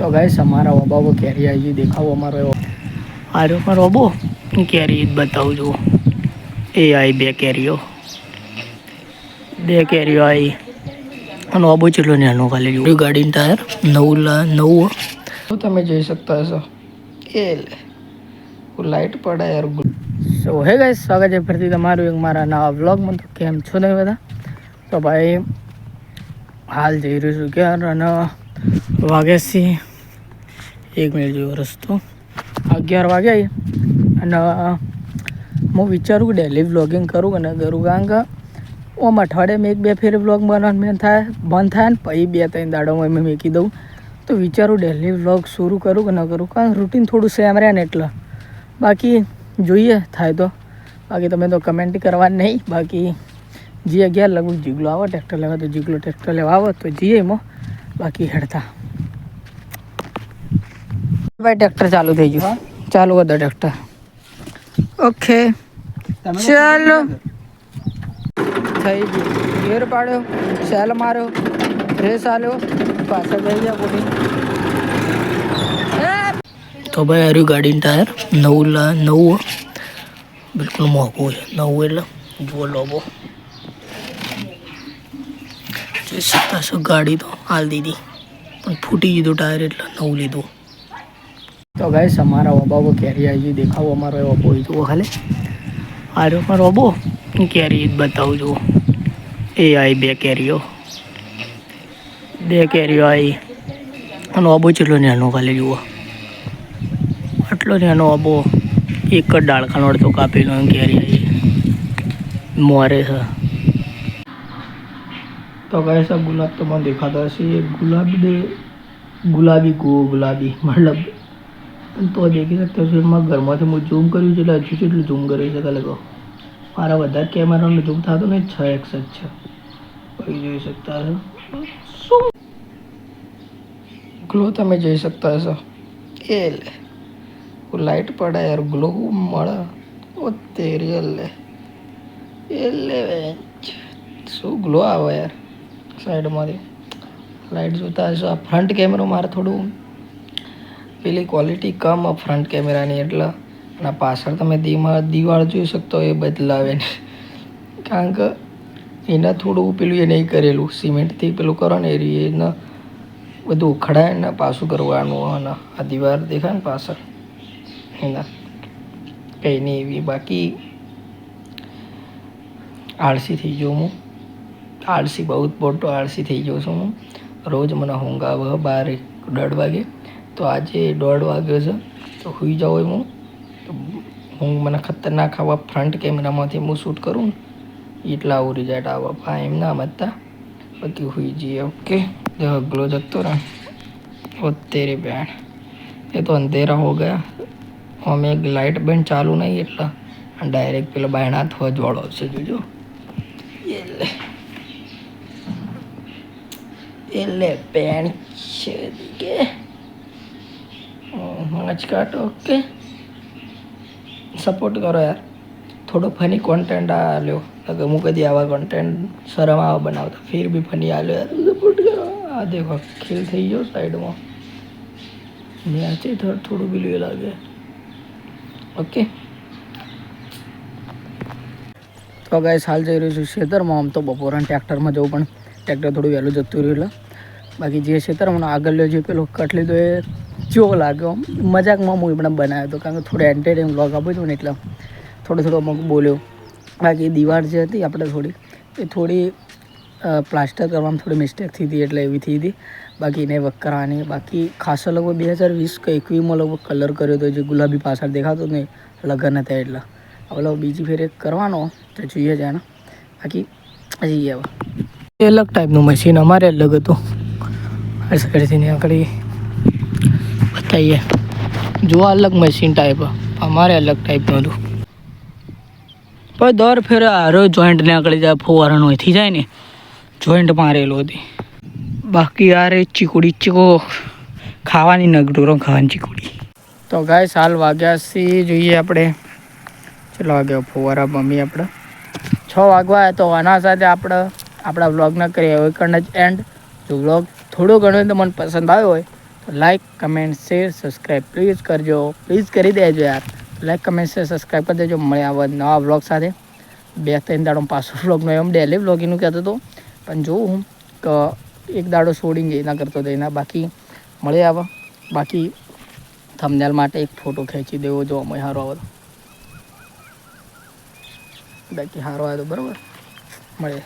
तो गाइस हमारा ओबा वो कैरी आई जी देखाओ हमारे आ रहे पर ओबो कैरी बताओ जो ए आई બે કેરીઓ આવી અને ઓબો ચેટલો નાનો ખાલી જો ગાડીનું ટાયર નવું તમે જોઈ શકતા હશો એ લાઈટ પડે યાર. સો હે ગાઈસ સ્વાગત છે ફરીથી તમારું એક મારા નવા વ્લોગમાં. તો કેમ છો તમે બધા? તો ભાઈ હાલ જઈ રહ્યું છું ક્યાં અને વાગ્યાથી 1 મિનિટ જેવો રસ્તો 11 વાગ્યા અને હું વિચારું કે ડેલી વ્લોગિંગ કરું કે ન કરું, કારણ કે ઓમ અઠવાડિયામાં 1-2 ફેર વ્લોગ બનાવવાનું બંધ થાય ને પછી 2-3 દાડામાં મેં મૂકી દઉં. તો વિચારું ડેલી વ્લોગ શરૂ કરું કે ન કરું, કારણ રૂટીન થોડું સેમ રહે ને એટલે. બાકી જોઈએ થાય તો, બાકી તમે તો કમેન્ટ કરવાની નહીં. બાકી જે 11 લગભગ જીગલો આવે ટ્રેક્ટર લેવા, તો જીગલો ટ્રેક્ટર લેવા આવે તો જઈએ એમાં. બાકી હેડતા ભાઈ ટ્રેક્ટર ચાલુ થઈ ગયું, ચાલુ હતો ટ્રેક્ટર. ઓકે ચાલો થઈ ગયું. ગેર પાડ્યો, સેલ માર્યો, રેસ આલ્યો, પાછળ થઈ ગયા પૂરી. તો ભાઈ હાર્યું ગાડીનું ટાયર નવું બિલકુલ મોંઘું છે. નવું એટલે જુઓ લોબો જોઈ શકતા છો. ગાડી તો હાલ દીધી પણ ફૂટી ગયું ટાયર એટલે નવું લીધું. તો ગાઈસ અમારા ઓબો કેરી આવી ગઈ દેખાવો અમારો ઓબો જુઓ ખાલી આ રહ્યો પણ ઓબો કેરી બતાવું જુઓ એ આવી બે કેરીઓ આવી અને ઓબો ચેટલો નાનો ખાલી જુઓ આટલો નાનો ઓબો. એક જ ડાળખાનો અડધો કાપેલો કેરી આવી મોરે છે. તો ગાઈસ આ ગુલાબ તો મને દેખાતા હશે, એ ગુલાબી મતલબ તો દેખી શકતા છો. એમાં ઘરમાંથી હું ઝૂમ કર્યું છે એટલે હજુ કેટલું ઝૂમ કરી શકે લગો. મારા વધારે કેમેરાનો ઝૂમ થતો ને 6x જ છે. પછી જોઈ શકતા હશો શું ગ્લો તમે જોઈ શકતા હશો. એ લે લાઈટ પડે યાર, ગ્લો મળે ઓ તેરી લે શું ગ્લો આવે યાર સાઈડમાંથી. લાઈટ જોતા હશો. આ ફ્રન્ટ કેમેરો મારે થોડું પેલી ક્વોલિટી કમ ફ્રન્ટ કેમેરાની એટલે. અને પાછળ તમે દિવાળ જોઈ શકતો એ બદલાવે ને, કારણ કે એને થોડું પેલું એ નહીં કરેલું સિમેન્ટથી પેલું કરો ને એને બધું ઉખડાય ને પાછું કરવાનું. અને આ દિવાળ દેખાય ને પાછળ એના કંઈ નહીં એવી. બાકી આળસી થઈ ગયો હું, બહુ મોટો આળસી થઈ ગયો છું હું. રોજ મને ઊંઘ આવે 12-1:30 વાગે, તો આજે 1:30 વાગ્યો છે તો સુઈ જાઉં હું. તો ઊંઘ મને ખતરનાક આવા ફ્રન્ટ કેમેરામાંથી હું શૂટ કરું ને એટલા આવું રિઝલ્ટ આવે. હા એમ ના મતતા બાકી સુઈ જઈએ. ઓકે ગ્લો જતો રહે ઓ તેરી બહેન, એ તો અંધેરા હો ગયા. અમે એક લાઇટ બંધ ચાલુ નહીં એટલે ડાયરેક્ટ પેલા બાયણા થવા જોડો આવશે. જોજો એટલે પેન છે કે જ કાઢો. ઓકે સપોર્ટ કરો યાર, થોડો ફની કોન્ટેન્ટ આ લ્યો. હું કદી આવા કોન્ટેન્ટ શરમ આવા બનાવતા, ફિર બી ફની આ લ્યો યાર, સપોર્ટ કરો. આ દેખો ખેલ થઈ ગયો સાઈડમાં, ન્યાચે થોડું બી લાગે. ઓકે તો ગાઈસ હાલ જઈ રહ્યું છું ખેતરમાં. આમ તો બપોરના ટ્રેક્ટરમાં જવું પણ ટ્રેક્ટર થોડું વહેલું જતું રહ્યું એટલે. બાકી જે ખેતરમાં આગળ જે પેલો કટ લીધો એ કેવો લાગ્યો મજાકમાં હું પણ બનાવ્યો હતો, કારણ કે થોડો એન્ટરટેન વ્લોગ આપ્યો હતો ને એટલે થોડો અમુક બોલ્યો. બાકી દિવાળ જે હતી આપણે થોડી પ્લાસ્ટર કરવામાં થોડી મિસ્ટેક થઈ હતી એટલે એવી થઈ હતી. બાકી એને વર્ક કરવાની. બાકી ખાસો લગભગ 2020 કે 21માં લગભગ કલર કર્યો હતો, જે ગુલાબી પાછળ દેખાતો ને લગ્ન હતા એટલે. હવે બીજી ફેર એક કરવાનો તો જોઈએ જાણે. બાકી હજી હવે એ અલગ ટાઈપનું મશીન અમારે અલગ હતું. આ સાઈડથી આગળ બતાવીએ જો અલગ મશીન ટાઈપ, અમારે અલગ ટાઈપનું હતું. પણ દર ફેરે હારો જોઈન્ટ ને આગળ જાય ફોવારાનો એથી જાય ને જોઈન્ટ મારેલો હતી. બાકી યાર એ ચીકો ખાવાની નગડોરો ખાવાની ચીકુડી. તો ગાઈસ હાલ વાગ્યાથી જોઈએ આપણે કેટલા વાગ્યા ફુવારા મમ્મી આપણે 6 વાગવા. તો આના સાથે આપણે આપણા વ્લોગના કરીએ હવે કણ જ એન્ડ. જો વ્લોગ થોડો ઘણો તો મને પસંદ આવ્યો હોય like comment share subscribe please કરજો, પ્લીઝ કરી દેજો યાર. લાઈક કમેન્ટ શેર સબસ્ક્રાઈબ કરી દેજો. મળે આવા નવા વ્લોગ સાથે. 2-3 દાડો પાછો વ્લોગનો એમ ડેલી વ્લોગિંગનું કહેતો હતો, પણ જોઉં હું કે એક દાડો છોડીને જઈ ના કરતો હતો એના. બાકી મળે આવા. બાકી થંબનેલ માટે એક ફોટો ખેંચી દેવો જો અમે સારો આવે તો. બાકી સારો આવે તો બરાબર મળે.